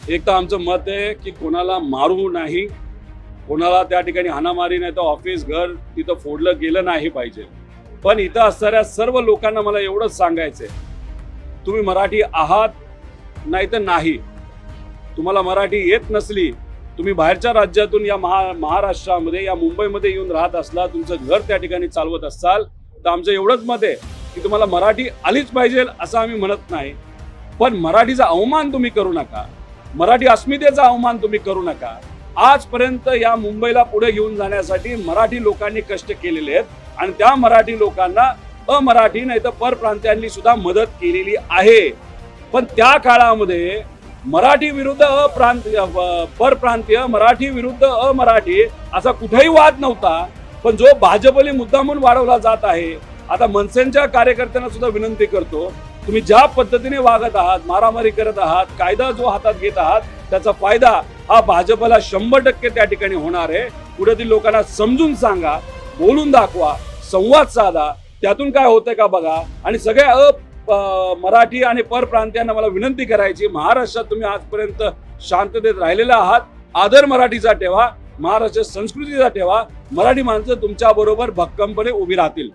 एक तर आमचं मत आहे की कोणाला मारू नाही, कोणाला त्या ठिकाणी हाणामारी नाही तर ऑफिस घर तिथं फोडलं गेलं नाही पाहिजे। पण इथं असणाऱ्या सर्व लोकांना मला एवढंच सांगायचंय, तुम्ही मराठी आहात नाही तर नाही, तुम्हाला मराठी येत नसली, तुम्ही बाहेरच्या राज्यातून या महाराष्ट्रामध्ये या मुंबईमध्ये येऊन राहत असला, तुमचं घर त्या ठिकाणी चालवत असाल तर आमचं एवढंच मत आहे की तुम्हाला मराठी आलीच पाहिजे असं आम्ही म्हणत नाही, पण मराठीचा अवमान तुम्ही करू नका, मराठी अस्मितेचा अवमान तुम्ही करू नका। आजपर्यंत या मुंबईला पुढे घेऊन जाण्यासाठी मराठी लोकांनी कष्ट केलेले आहेत आणि त्या मराठी लोकांना अमराठी नाही तर परप्रांतीयांनी सुद्धा मदत केलेली आहे। पण त्या काळामध्ये मराठी विरुद्ध परप्रांतीय, मराठी विरुद्ध अमराठी असा कुठेही वाद नव्हता, पण जो भाजपने मुद्दा म्हणून वाढवला जात आहे। आता मनसेच्या कार्यकर्त्यांना सुद्धा विनंती करतो, तुम्ही ज्या पद्धतीने वागत आहात, मारामारी करत आहात, कायदा जो हातात घेत आहात, त्याचा फायदा हा भाजपला 100% त्या ठिकाणी होणार आहे। पुढील लोकांना समजून सांगा, बोलून दाखवा, संवाद साधा, त्यातून काय होतंय का बघा। आणि सगळ्या मराठी आणि परप्रांतीयांना मला विनंती करायची, महाराष्ट्रात तुम्ही आजपर्यंत शांततेत राहिलेला आहात, आदर मराठीचा ठेवा, महाराष्ट्र संस्कृतीचा ठेवा, मराठी माणसं तुमच्या बरोबर भक्कमपणे उभी राहतील।